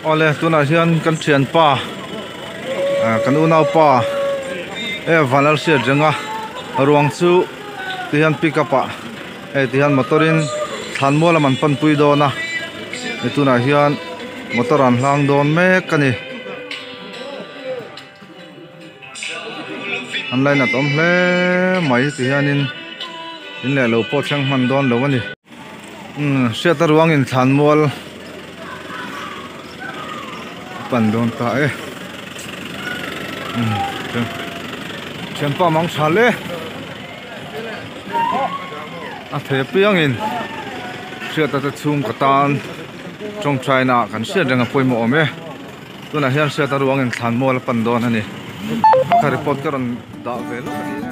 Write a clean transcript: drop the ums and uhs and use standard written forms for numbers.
ole tuna hian kan thian pa kan unau pa vanal sia jenga ruang chu tihan pick up a tihan motorin thanmola man pan pui do na tuna hian motor an hlang don mek kani online atom hle mai tihanin in le lo po chang man don lo ani sia ta ruang in thanmol pan don ta chen pa mang chale a the piang in sia ta chung ka tan trong China kan sia ranga poimo ome tuna hian sia ta ruang in thanmol pan don ani ka report karon da velo